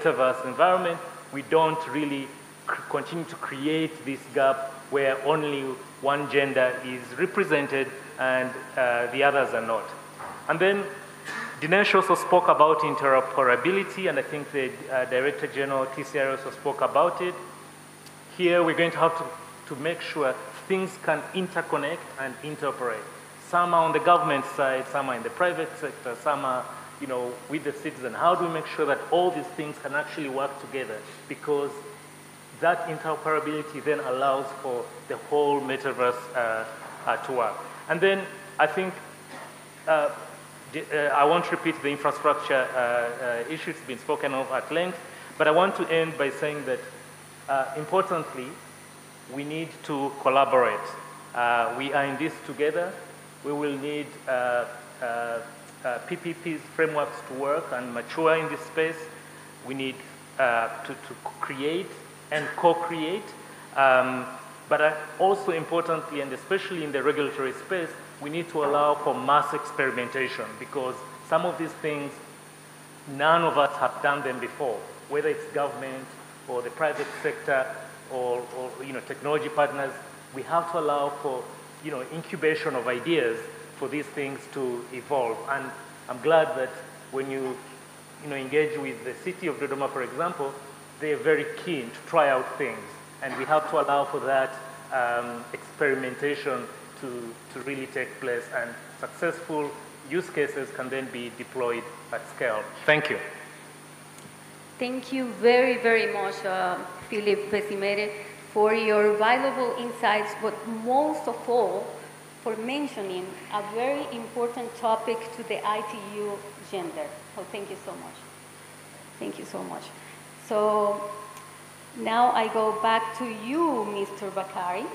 metaverse environment, we don't really continue to create this gap where only one gender is represented and the others are not. And then Dinesh also spoke about interoperability, and I think the Director General TCR also spoke about it. Here we're going to have to make sure things can interconnect and interoperate. Some are on the government side, some are in the private sector, some are with the citizen. How do we make sure that all these things can actually work together? Because that interoperability then allows for the whole metaverse to work. And then I think I won't repeat the infrastructure issue. It's been spoken of at length, but I want to end by saying that importantly, we need to collaborate. We are in this together. We will need PPP's frameworks to work and mature in this space. We need to create and co-create, but also importantly, and especially in the regulatory space, we need to allow for mass experimentation, because some of these things, none of us have done them before, whether it's government or the private sector or technology partners. We have to allow for incubation of ideas for these things to evolve. And I'm glad that when you engage with the city of Dodoma, for example, they're very keen to try out things, and we have to allow for that experimentation to really take place, and successful use cases can then be deployed at scale. Thank you. Thank you very, very much, Philip Pesimere, for your valuable insights, but most of all, for mentioning a very important topic to the ITU gender. So thank you so much. Thank you so much. So now I go back to you, Mr. Bakari.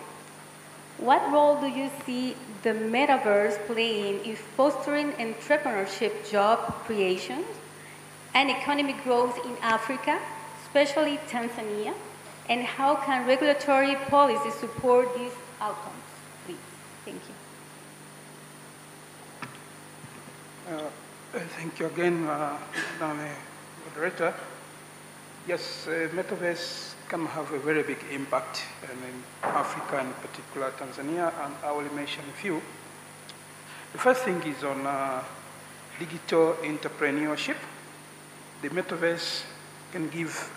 What role do you see the metaverse playing in fostering entrepreneurship, job creation, and economic growth in Africa, especially Tanzania? And how can regulatory policies support these outcomes, please? Thank you. Thank you again, Madam Moderator. Yes, metaverse can have a very big impact in Africa, in particular Tanzania, and I will mention a few. The first thing is on digital entrepreneurship. The metaverse can give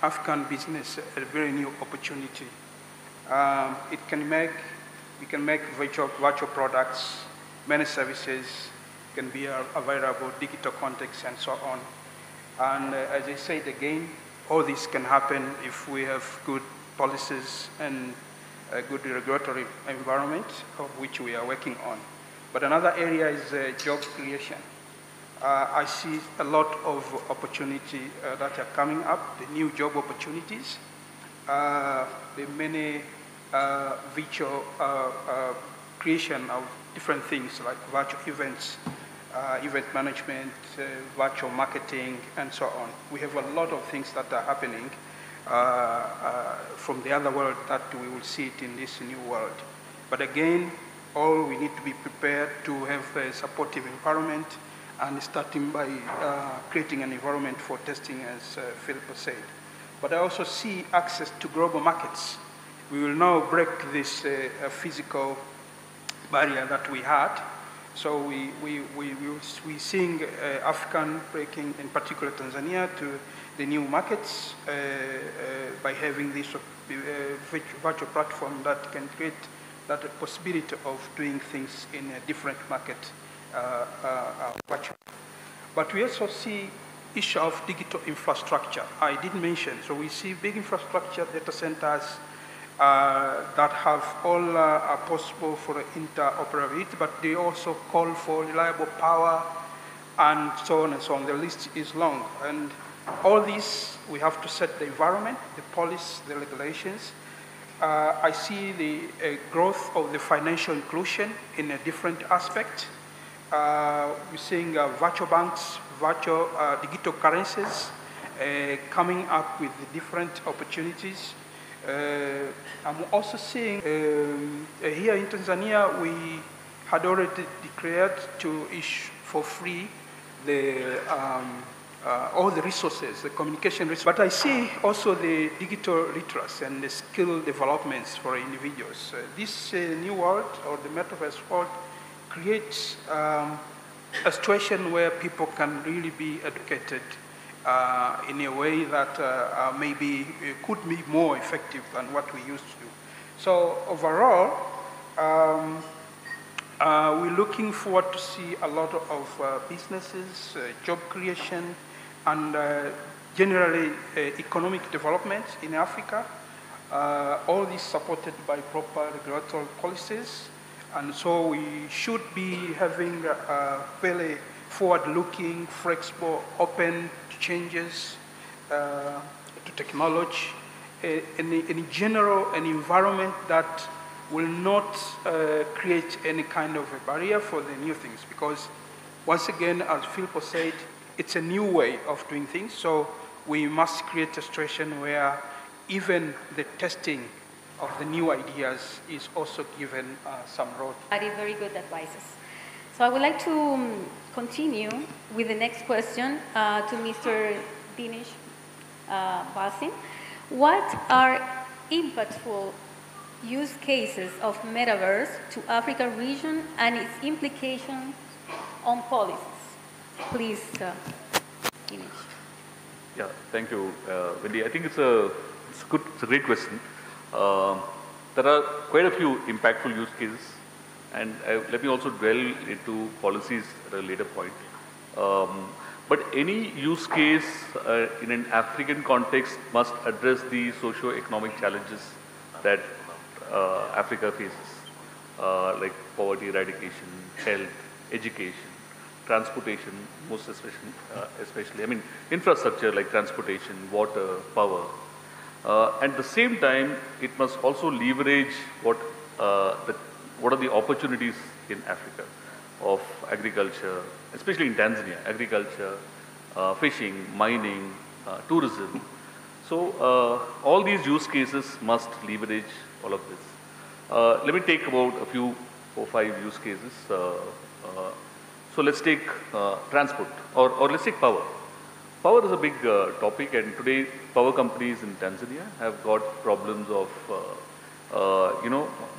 African business a very new opportunity. We can make virtual products, many services can be available, digital context, and so on. And as I said again, all this can happen if we have good policies and a good regulatory environment, of which we are working on. But another area is job creation. I see a lot of opportunity that are coming up, the new job opportunities, the many virtual creation of different things like virtual events, event management, virtual marketing, and so on. We have a lot of things that are happening from the other world that we will see it in this new world. But again, all we need to be prepared to have a supportive environment, and starting by creating an environment for testing, as Philip said. But I also see access to global markets. We will now break this physical barrier that we had. So we're seeing African breaking, in particular Tanzania, to the new markets by having this virtual platform that can create that possibility of doing things in a different market. But we also see issue of digital infrastructure. I did mention, so we see big infrastructure data centers that have all are possible for interoperability, but they also call for reliable power and so on and so on. The list is long. And all these, we have to set the environment, the policy, the regulations. I see the growth of the financial inclusion in a different aspect. We're seeing virtual banks, virtual digital currencies coming up with the different opportunities. I'm also seeing here in Tanzania, we had already declared to issue for free the all the resources, the communication resources. But I see also the digital literacy and the skill developments for individuals. This new world, or the metaverse world, creates a situation where people can really be educated in a way that maybe could be more effective than what we used to do. So overall, we're looking forward to see a lot of businesses, job creation, and generally economic development in Africa. All this supported by proper regulatory policies. And so we should be having a fairly forward-looking, flexible, open to changes, to technology, in general, an environment that will not create any kind of a barrier for the new things. Because once again, as Philippo said, it's a new way of doing things. So we must create a situation where even the testing of the new ideas is also given some role. Very good advices. So I would like to continue with the next question to Mr. Dinesh Basin. What are impactful use cases of metaverse to Africa region and its implications on policies? Please, Dinesh. Yeah, thank you, Wendy. I think it's a great question. There are quite a few impactful use cases, and let me also dwell into policies at a later point. But any use case in an African context must address the socio-economic challenges that Africa faces, like poverty eradication, health, education, transportation, most especially, I mean, infrastructure like transportation, water, power. At the same time, it must also leverage what are the opportunities in Africa of agriculture, especially in Tanzania, agriculture, fishing, mining, tourism. So all these use cases must leverage all of this. Let me take about a few 4 or 5 use cases. So let's take transport, or let's take power. Power is a big topic, and today power companies in Tanzania have got problems of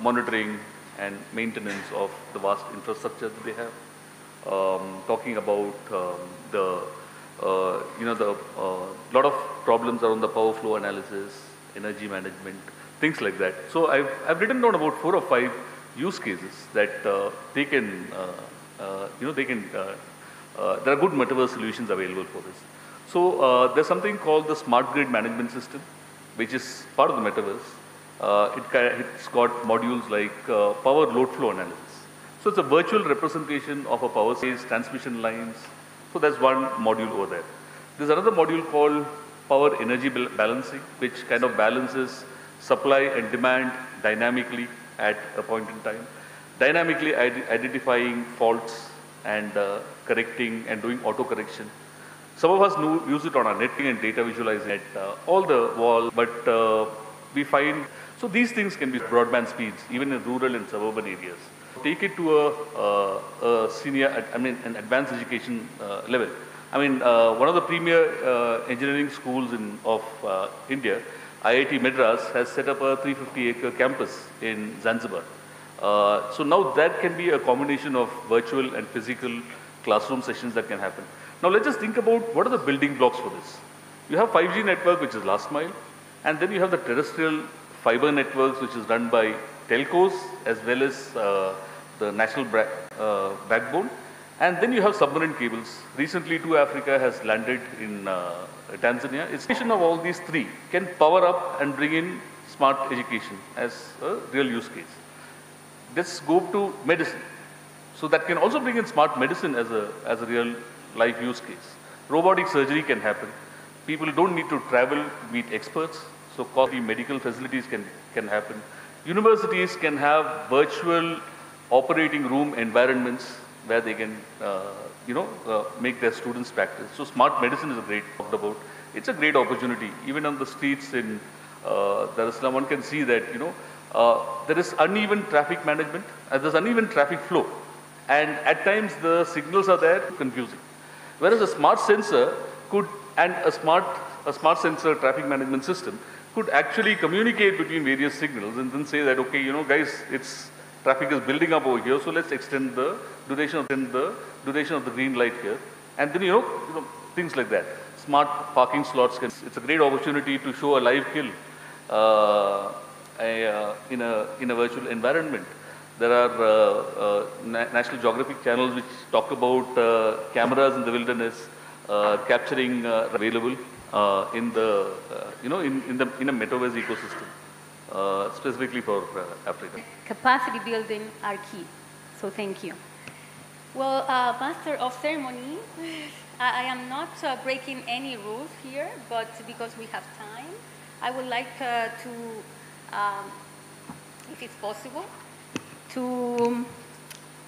monitoring and maintenance of the vast infrastructure that they have. Talking about lot of problems around the power flow analysis, energy management, things like that. So I've written down about 4 or 5 use cases that they can there are good metaverse solutions available for this. So there's something called the smart grid management system, which is part of the metaverse. It's got modules like power load flow analysis. So it's a virtual representation of a power stage, transmission lines. So that's one module over there. There's another module called power energy balancing, which kind of balances supply and demand dynamically at a point in time, dynamically identifying faults and correcting and doing auto correction. Some of us use it on our netting and data visualizing at all the walls, but we find, so these things can be broadband speeds, even in rural and suburban areas. Take it to a senior, an advanced education level. One of the premier engineering schools of India, IIT Madras, has set up a 350-acre campus in Zanzibar. So now that can be a combination of virtual and physical classroom sessions that can happen. Now let's just think about what are the building blocks for this. You have 5G network, which is last mile, and then you have the terrestrial fiber networks, which is run by telcos as well as the national backbone. And then you have submarine cables. Recently, Africa has landed in Tanzania. It's a combination of all these 3 can power up and bring in smart education as a real use case. Let's go to medicine. So that can also bring in smart medicine as a real life use case. Robotic surgery can happen. People don't need to travel to meet experts. So quality medical facilities can happen. Universities can have virtual operating room environments where they can make their students practice. So smart medicine is a great talked about. It's a great opportunity. Even on the streets in Dar es Salaam, one can see that there is uneven traffic management, there's uneven traffic flow, and at times the signals are there confusing. Whereas a smart sensor and a smart sensor traffic management system could actually communicate between various signals and then say that, okay, guys, traffic is building up over here, so let's extend the duration of the green light here. And then, things like that. Smart parking slots, it's a great opportunity to show a live kill in a virtual environment. There are National Geographic channels which talk about cameras in the wilderness capturing available in the in a metaverse ecosystem specifically for Africa. Capacity building are key. So thank you. Well, Master of Ceremony, I am not breaking any rules here, but because we have time, I would like to, if it's possible, to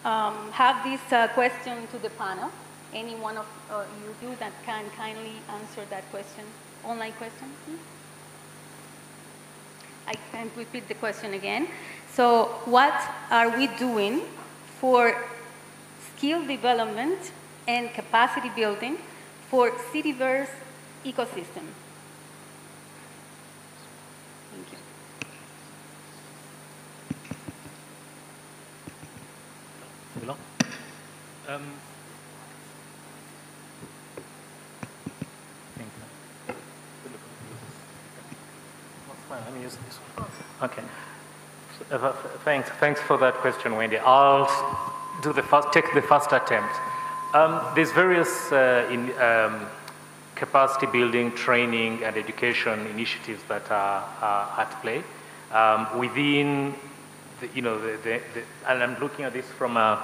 have this question to the panel. Any one of you do that can kindly answer that question. Online question, please. I can repeat the question again. So what are we doing for skill development and capacity building for Cityverse ecosystem? Thank you. Let me use this one. Okay. Thanks for that question, Wendy. I'll take the first attempt. There's various capacity building, training, and education initiatives that are at play within, and I'm looking at this from a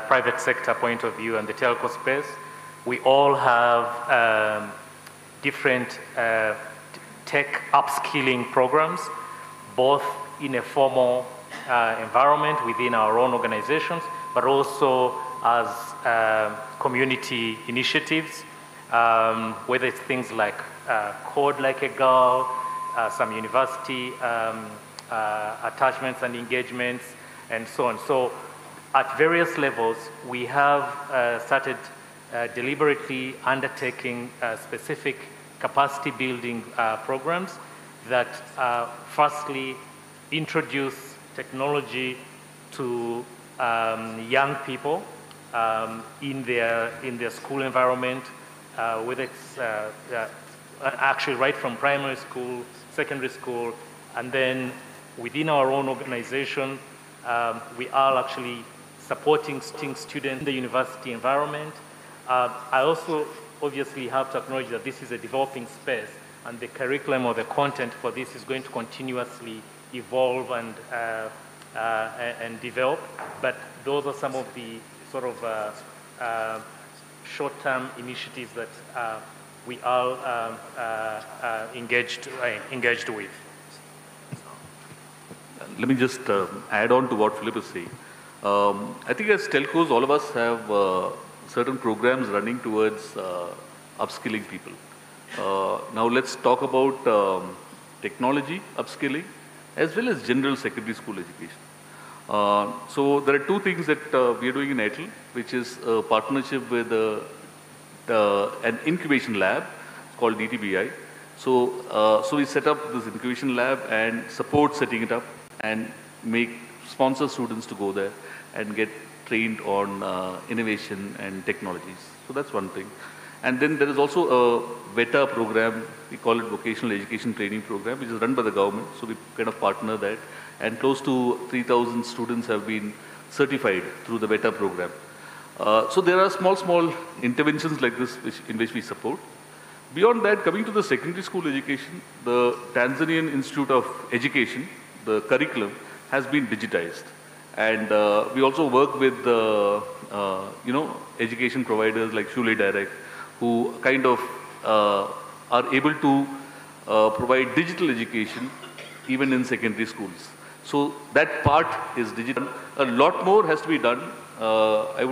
private sector point of view and the telco space. We all have different tech upskilling programs, both in a formal environment within our own organizations, but also as community initiatives, whether it's things like Code Like a Girl, some university attachments and engagements, and so on. So at various levels, we have started deliberately undertaking specific capacity building programs that firstly introduce technology to young people in their school environment, whether it's actually right from primary school, secondary school, and then within our own organization, we are actually supporting students in the university environment. I also obviously have to acknowledge that this is a developing space, and the curriculum or the content for this is going to continuously evolve and develop. But those are some of the sort of short-term initiatives that we are engaged with. Let me just add on to what Philip is saying. I think as telcos, all of us have certain programs running towards upskilling people. Now let's talk about technology upskilling as well as general secondary school education. So there are two things that we are doing in Airtel, which is a partnership with an incubation lab called DTBI. So we set up this incubation lab and support setting it up and sponsor students to go there and get trained on innovation and technologies. So that's one thing. And then there is also a VETA program, we call it Vocational Education Training Program, which is run by the government. So we kind of partner that. And close to 3,000 students have been certified through the VETA program. So there are small interventions like this in which we support. Beyond that, coming to the secondary school education, the Tanzanian Institute of Education, the curriculum has been digitized. And we also work with education providers like Shule Direct, who kind of are able to provide digital education even in secondary schools. So that part is digital. A lot more has to be done. I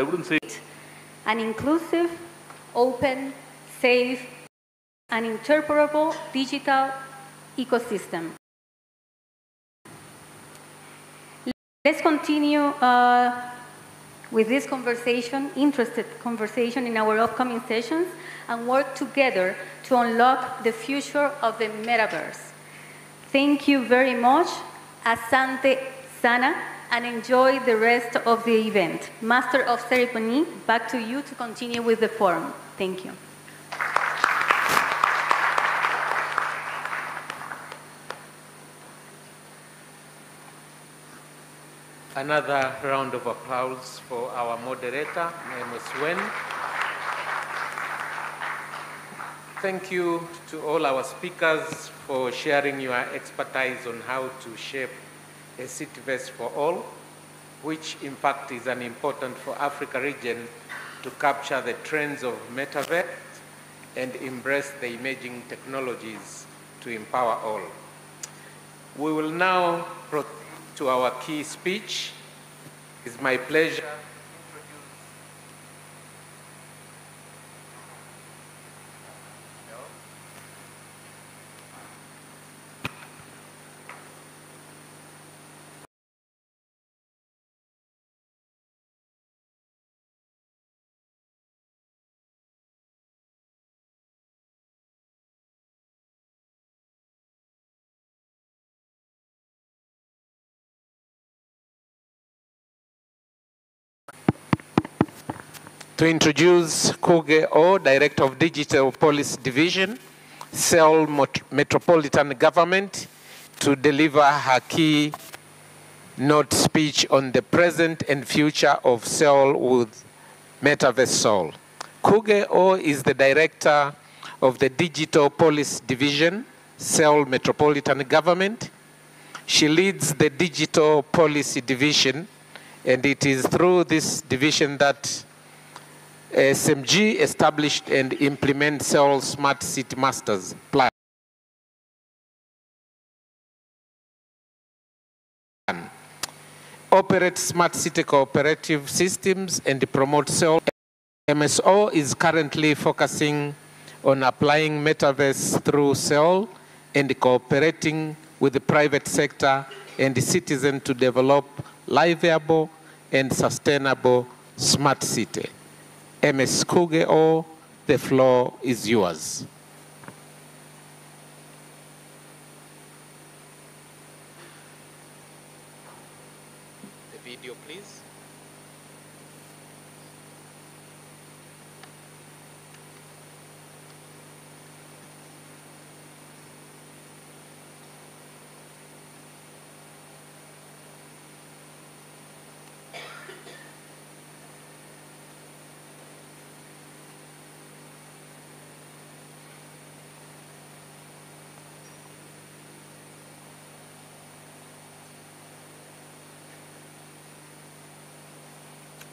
wouldn't say. An inclusive, open, safe, and interpretable digital ecosystem. Let's continue with this conversation, interested conversation in our upcoming sessions, and work together to unlock the future of the metaverse. Thank you very much. Asante sana, and enjoy the rest of the event. Master of Ceremony, back to you to continue with the forum. Thank you. Another round of applause for our moderator, Ms. Wen. Thank you to all our speakers for sharing your expertise on how to shape a Cityverse for all, which in fact is an important for Africa region to capture the trends of metaverse and embrace the emerging technologies to empower all. We will now proceed to our key speech. It's my pleasure to introduce Kikao, Director of Digital Policy Division, Seoul Metropolitan Government, to deliver her keynote speech on the present and future of Seoul with Metaverse Seoul. Kikao is the Director of the Digital Policy Division, Seoul Metropolitan Government. She leads the Digital Policy Division, and it is through this division that SMG established and implement Seoul Smart City Masters Plan. Operate smart city cooperative systems and promote Seoul. MSO is currently focusing on applying metaverse through Seoul and cooperating with the private sector and the citizen to develop livable and sustainable smart city. MS Kikao, the floor is yours. The video, please.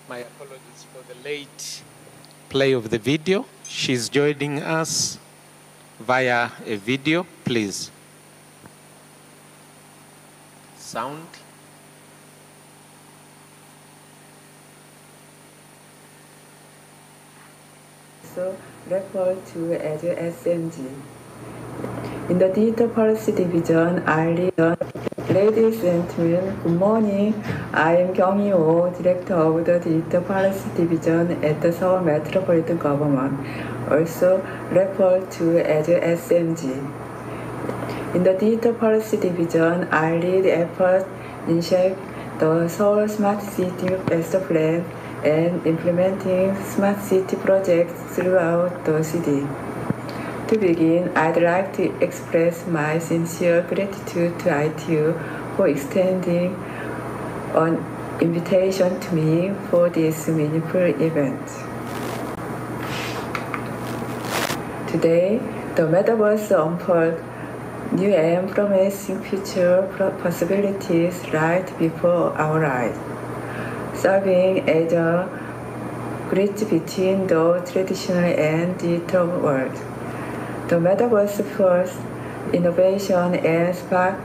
My apologies for the late play of the video. She's joining us via a video, please. Sound. So refer to as SMG. In the Digital Policy Division, I lead. Ladies and gentlemen, good morning. I am Kyung-hee, Director of the Digital Policy Division at the Seoul Metropolitan Government, also referred to as SMG. In the Digital Policy Division, I lead efforts in shaping the Seoul Smart City Master Plan and implementing smart city projects throughout the city. To begin, I'd like to express my sincere gratitude to ITU for extending an invitation to me for this meaningful event. Today, the Metaverse unfolds new and promising future possibilities right before our eyes, serving as a bridge between the traditional and digital world. The Metaverse fuels innovation and sparks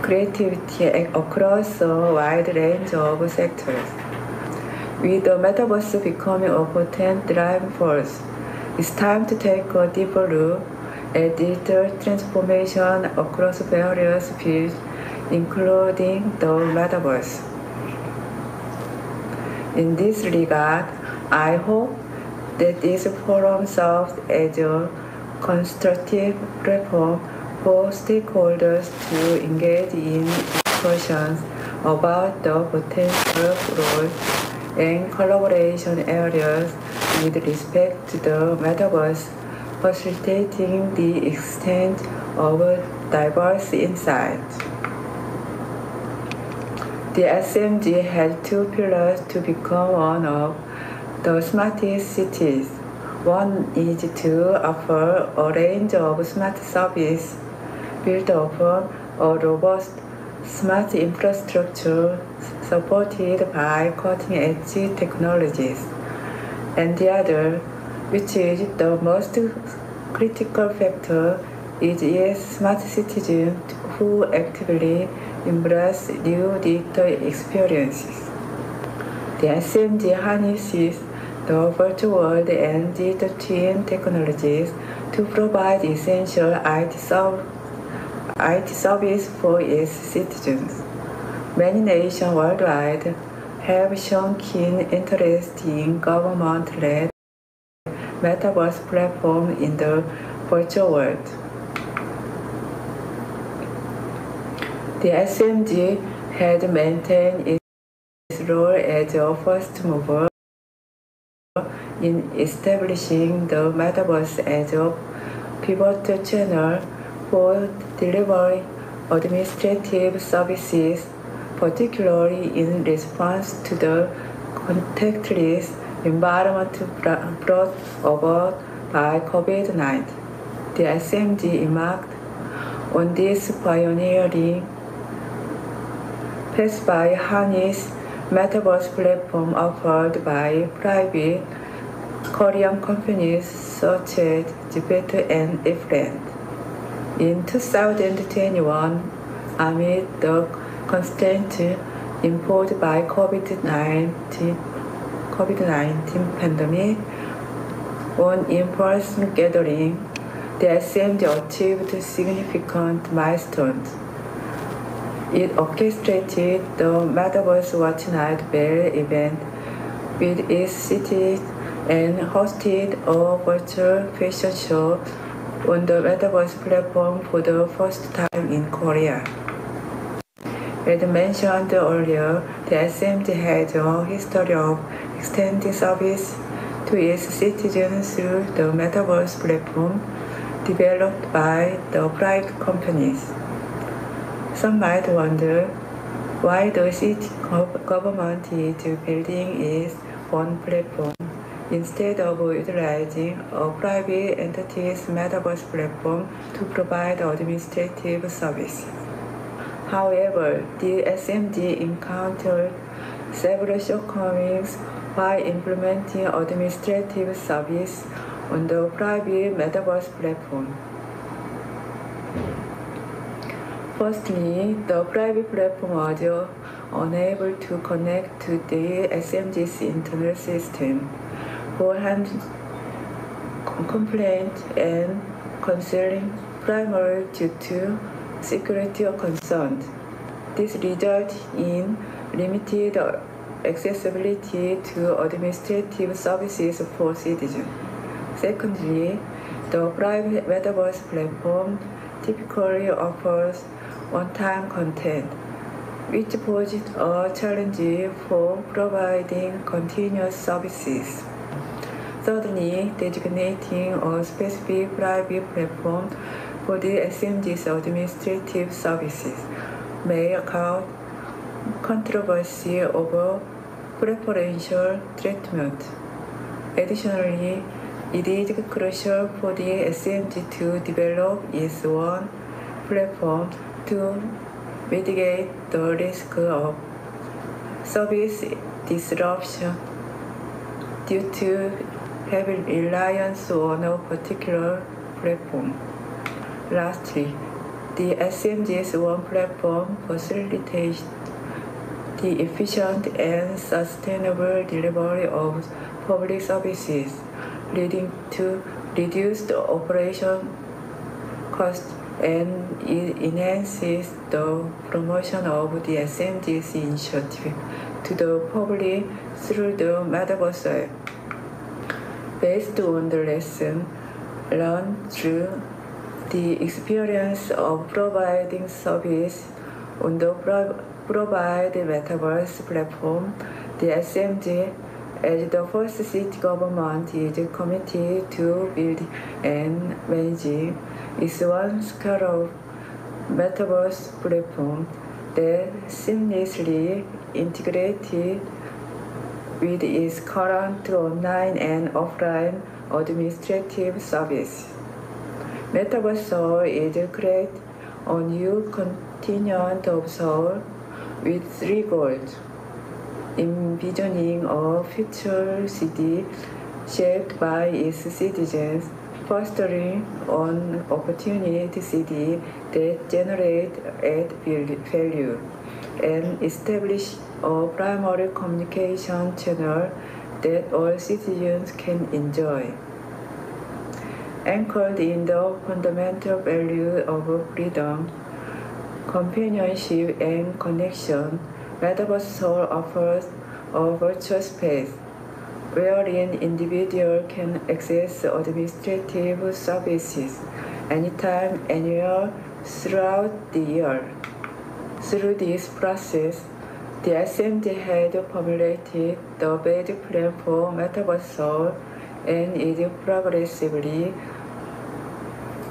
creativity across a wide range of sectors. With the Metaverse becoming a potent driving force, it's time to take a deeper look at digital transformation across various fields, including the Metaverse. In this regard, I hope that this forum serves as a constructive platform for stakeholders to engage in discussions about the potential roles and collaboration areas with respect to the metaverse, facilitating the exchange of diverse insights. The SMG has two pillars to become one of the smartest cities. One is to offer a range of smart services built upon a robust smart infrastructure supported by cutting-edge technologies. And the other, which is the most critical factor, is its smart citizens who actively embrace new digital experiences. The SMG harnesses the virtual world and digital twin technologies to provide essential IT service for its citizens. Many nations worldwide have shown keen interest in government-led metaverse platforms in the virtual world. The SMG has maintained its role as a first mover in establishing the metaverse as a pivotal channel for delivering administrative services, particularly in response to the contactless environment brought about by COVID-19. The SMG embarked on this pioneering path by harness metaverse platform offered by private Korean companies such as Gepetto and Ifland. In 2021, amid the constraints imposed by COVID-19 pandemic on in-person gathering, the SMG achieved significant milestones. It orchestrated the Metaverse Watch Night Bell event with its cities and hosted a virtual fashion show on the Metaverse platform for the first time in Korea. As mentioned earlier, the SMG has a history of extending service to its citizens through the Metaverse platform developed by the private companies. Some might wonder why the city government is building its own platform instead of utilizing a private entity's metaverse platform to provide administrative services. However, the SMG encountered several shortcomings while implementing administrative service on the private metaverse platform. Firstly, the private platform was unable to connect to the SMG's internal system for handling complaints and counseling, primarily due to security concerns. This resulted in limited accessibility to administrative services for citizens. Secondly, the private metaverse platform typically offers one-time content, which poses a challenge for providing continuous services. Thirdly, designating a specific private platform for the SMG's administrative services may cause controversy over preferential treatment. Additionally, it is crucial for the SMG to develop its own platform to mitigate the risk of service disruption due to heavy reliance on a particular platform. Lastly, the SMG's own platform facilitates the efficient and sustainable delivery of public services, leading to reduced operation costs and it enhances the promotion of the SMG's initiative to the public through the Metaverse app. Based on the lesson learned through the experience of providing service on the provided Metaverse platform, the SMG, as the first city government, is committed to build and manage its one scale Metaverse platform that seamlessly integrated with its current online and offline administrative service. Metaverse Seoul is create a new continent of Seoul with three goals: envisioning a future city shaped by its citizens, fostering an opportunity city that generates added value, and establish a primary communication channel that all citizens can enjoy. Anchored in the fundamental value of freedom, companionship, and connection, Metaverse Seoul offers a virtual space wherein individuals can access administrative services anytime, anywhere throughout the year. Through this process, the SMG had formulated the basic plan for Metaverse Seoul and is progressively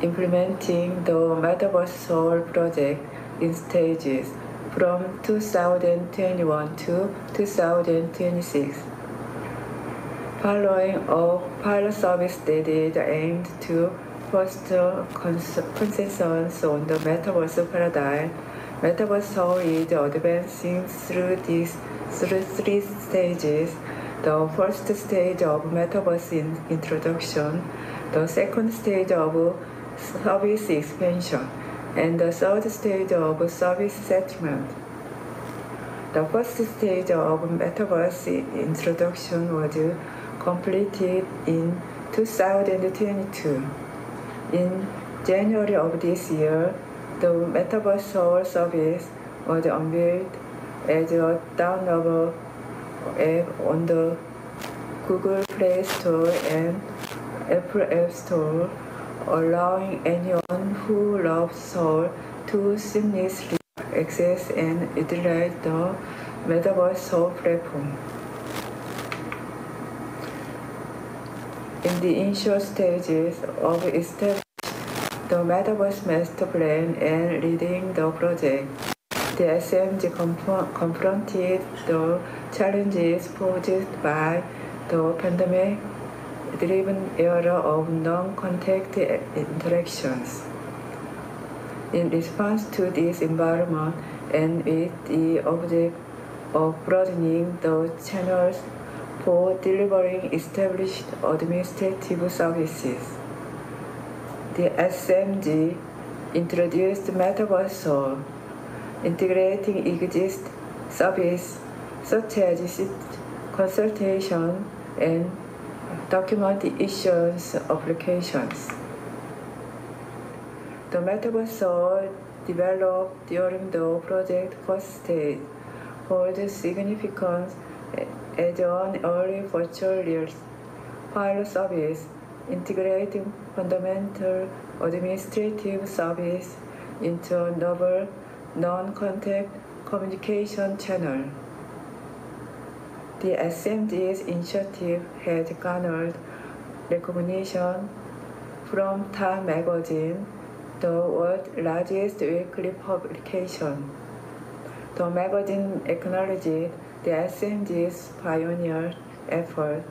implementing the Metaverse Seoul project in stages from 2021 to 2026. Following a pilot service that is aimed to foster consensus on the Metaverse paradigm, Metaverse Seoul is advancing through three stages. The first stage of Metaverse introduction, the second stage of service expansion, and the third stage of service settlement. The first stage of Metaverse introduction was completed in 2022. In January of this year, the Metaverse Seoul service was unveiled as a downloadable app on the Google Play Store and Apple App Store, allowing anyone who loves Seoul to seamlessly access and utilize the Metaverse Seoul platform. In the initial stages of establishing the Metaverse master plan and leading the project, the SMG confronted the challenges posed by the pandemic-driven era of non-contact interactions. In response to this environment, and with the object of broadening the channels for delivering established administrative services, the SMG introduced Metaverse Seoul, integrating existing services such as consultation and document issuance applications. The Metaverse Seoul developed during the project first stage holds significance as an early virtual reality pilot service integrating fundamental administrative service into a novel non-contact communication channel. The SMG's initiative has garnered recognition from Time magazine, the world's largest weekly publication. The magazine acknowledged the SMG's pioneer effort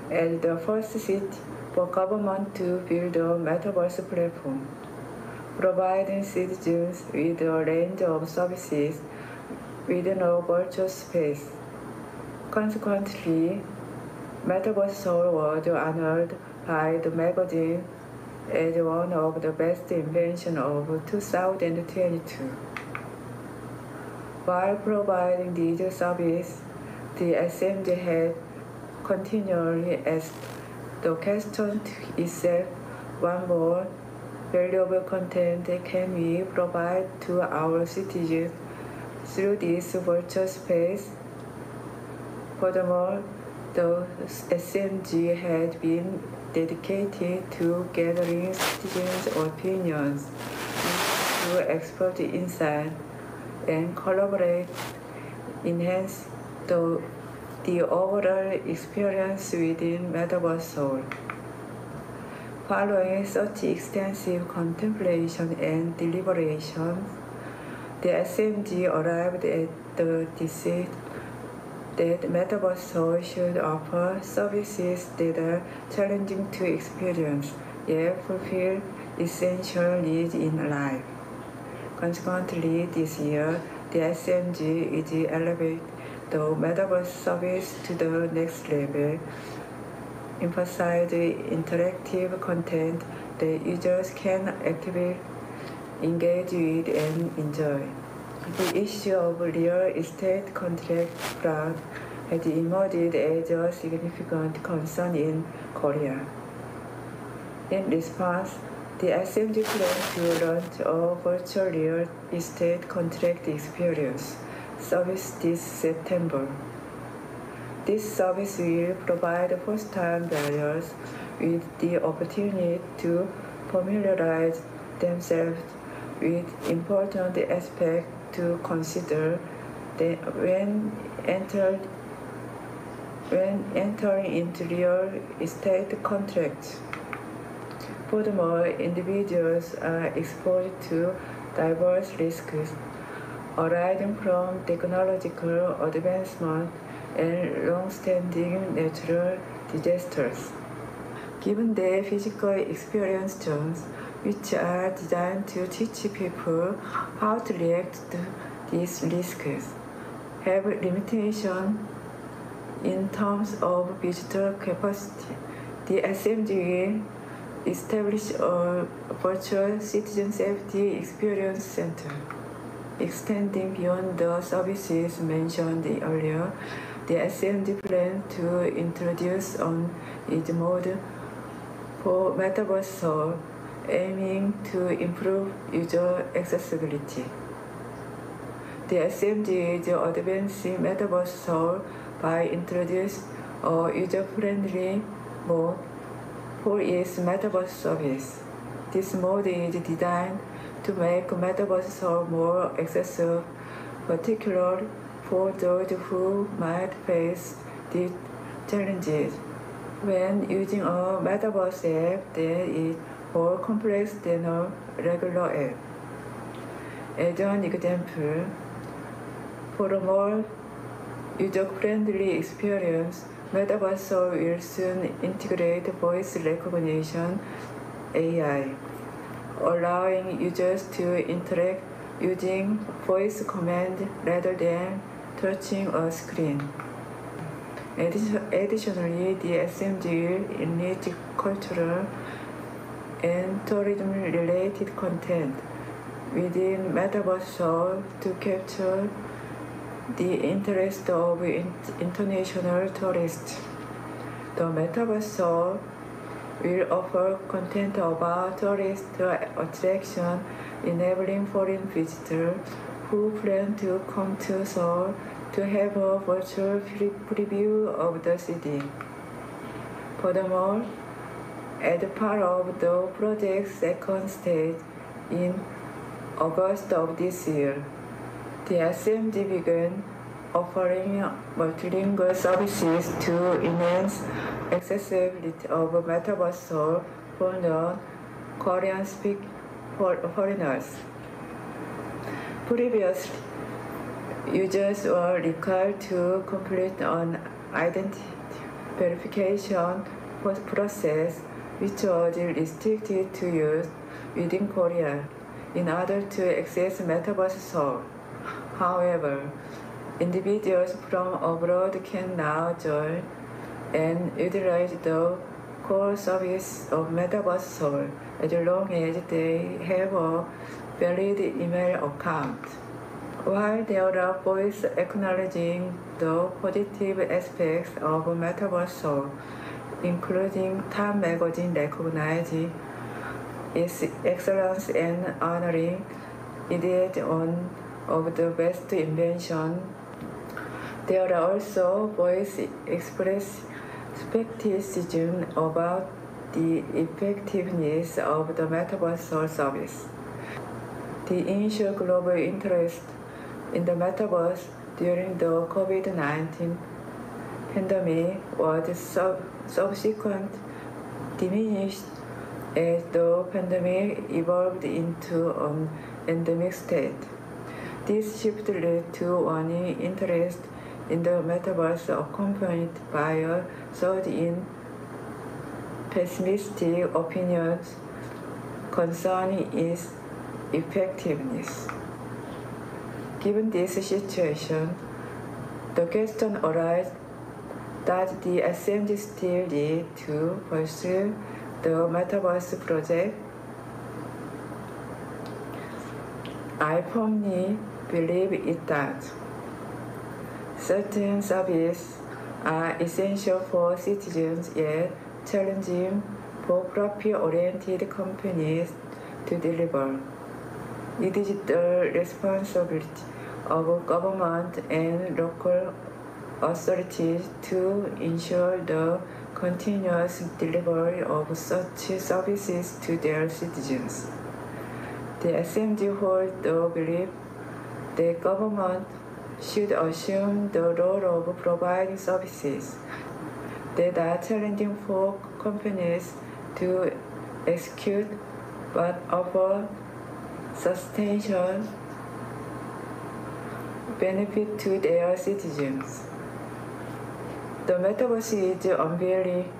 as the first city for government to build a Metaverse platform, providing citizens with a range of services within a virtual space. Consequently, Metaverse Seoul was honored by the magazine as one of the best inventions of 2022. While providing these services, the SMG had continually asked the question to itself one more valuable content can we provide to our citizens through this virtual space. Furthermore, the SMG had been dedicated to gathering citizens' opinions to expert insight and collaborate, enhance the overall experience within Metaverse Seoul. Following such extensive contemplation and deliberation, the SMG arrived at the decision that Metaverse Seoul should offer services that are challenging to experience, yet fulfill essential needs in life. Consequently, this year, the SMG is elevating the Metaverse service to the next level, emphasize interactive content that users can actively engage with and enjoy. The issue of real estate contract fraud has emerged as a significant concern in Korea. In response, the SMG plans to launch a virtual real estate contract experience service this September. This service will provide first-time buyers with the opportunity to familiarize themselves with important aspects to consider when entering into real estate contracts. Furthermore, individuals are exposed to diverse risks arising from technological advancement and long-standing natural disasters. Given the physical experience zones, which are designed to teach people how to react to these risks, have limitations in terms of visitor capacity, the SMG will establish a virtual citizen safety experience center. Extending beyond the services mentioned earlier, the SMG plans to introduce an its mode for Metaverse Seoul, aiming to improve user accessibility. The SMG is advancing Metaverse Seoul by introducing a user-friendly mode for its Metaverse service. This mode is designed to make Metaverse Seoul more accessible, particularly for those who might face these challenges when using a Metaverse app that is more complex than a regular app. As an example, for a more user-friendly experience, Metaverse Seoul will soon integrate voice recognition AI, allowing users to interact using voice command rather than touching a screen. Additionally, the SMG will enrich cultural and tourism-related content within Metaverse Seoul to capture the interest of international tourists. The Metaverse Seoul will offer content about tourist attraction, enabling foreign visitors who plan to come to Seoul to have a virtual preview of the city. Furthermore, as part of the project's second stage in August of this year, the SMG began offering multilingual services to enhance accessibility of Metaverse Seoul for non-Korean-speaking foreigners. Previously, users were required to complete an identity verification process which was restricted to use within Korea in order to access Metaverse Seoul. However, individuals from abroad can now join and utilize the core service of Metaverse Seoul as long as they have a valid email account. While there are voices acknowledging the positive aspects of Metaverse Seoul, including Time Magazine recognizing its excellence and honoring it as one of the best inventions. There are also voice expressed skepticism about the effectiveness of the metaverse service. The initial global interest in the metaverse during the COVID-19 pandemic was subsequently diminished as the pandemic evolved into an endemic state. This shift led to waning interest in the metaverse accompanied by a surge in pessimistic opinions concerning its effectiveness. Given this situation, the question arises, does the SMG still need to pursue the metaverse project? I firmly believe it does. Certain services are essential for citizens yet challenging for profit-oriented companies to deliver. It is the responsibility of government and local authorities to ensure the continuous delivery of such services to their citizens. The SMG holds the belief that government should assume the role of providing services that are challenging for companies to execute but offer substantial benefit to their citizens. The metaverse is unveiling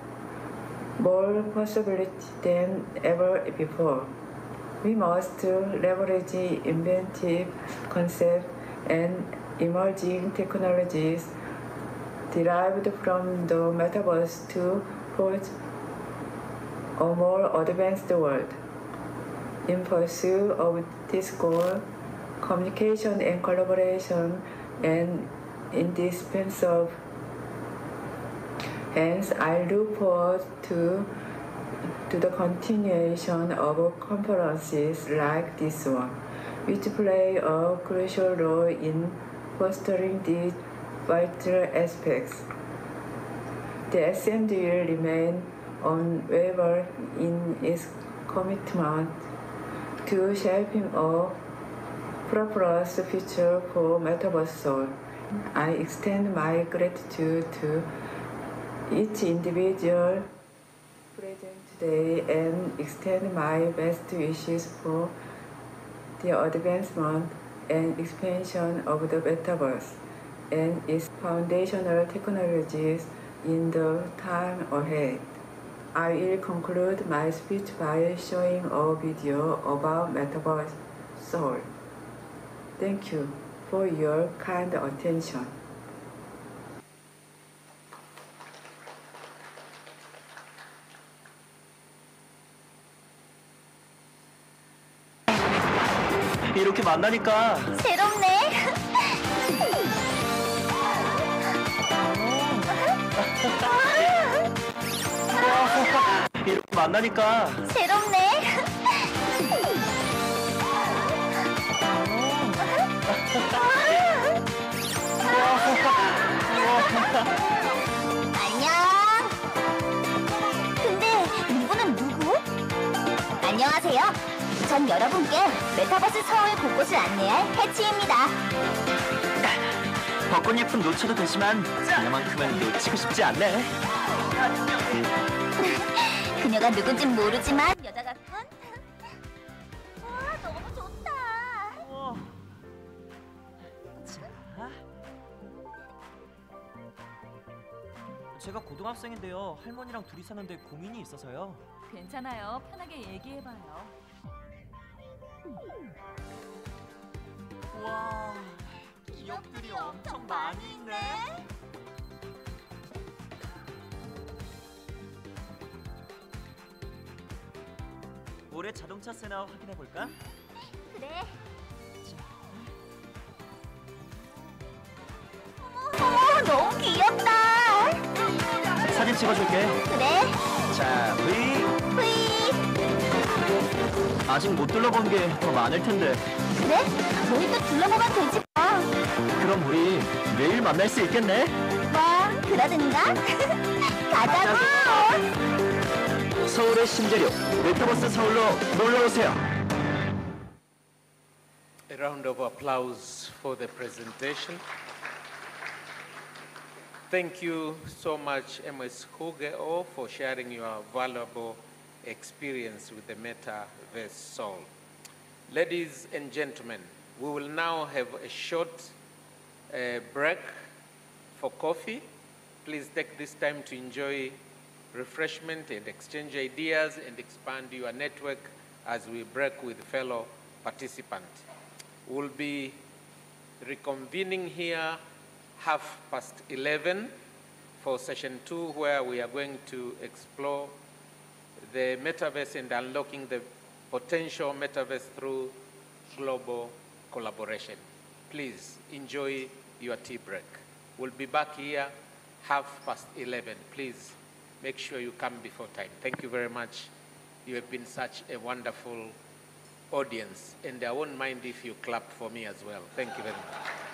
more possibilities than ever before. We must leverage inventive concepts and emerging technologies derived from the metaverse to forge a more advanced world. In pursuit of this goal, communication and collaboration are indispensable. Hence, I look forward to the continuation of conferences like this one, which play a crucial role in fostering these vital aspects. The SMD will remain unwavering in its commitment to shaping a prosperous future for Metaverse Soul. I extend my gratitude to each individual present today and extend my best wishes for the advancement and expansion of the Metaverse and its foundational technologies in the time ahead. I will conclude my speech by showing a video about Metaverse Soul. Thank you for your kind attention. 이렇게 만나니까 새롭네. 이렇게 만나니까 새롭네. 안녕. 근데 이분은 누구? 안녕하세요. 전 여러분께 메타버스 서울 곳곳을 안내할 해치입니다. 벚꽃잎은 놓쳐도 되지만 그녀만큼은 놓치고 싶지 않네. 그녀가 누군진 모르지만 여자 같군. 와, 너무 좋다. 자, 제가 고등학생인데요. 할머니랑 둘이 사는데 고민이 있어서요. 괜찮아요. 편하게 얘기해봐요. 와, 기억들이 엄청 많이 있네. 올해 자동차 세나 확인해볼까? 그래. 어머, 너무 귀엽다. 사진 찍어줄게. 그래. 자, V. 휘. 아직 못 둘러본 게 더 많을 텐데. 그래? 내일 또 둘러보면 되지 뭐. 그럼 우리 내일 만날 수 있겠네? 뭐, 그러든가? 가자고! 서울의 신재료 메타버스 서울로 놀러오세요. A round of applause for the presentation. Thank you so much, MS Kikao, for sharing your valuable experience with the Metaverse Soul. Ladies and gentlemen, we will now have a short break for coffee. Please take this time to enjoy refreshment and exchange ideas and expand your network as we break with fellow participants. We'll be reconvening here 11:30 for session 2, where we are going to explore the metaverse and unlocking the potential metaverse through global collaboration. Please enjoy your tea break. We'll be back here 11:30. Please make sure you come before time. Thank you very much. You have been such a wonderful audience, and I won't mind if you clap for me as well. Thank you very much.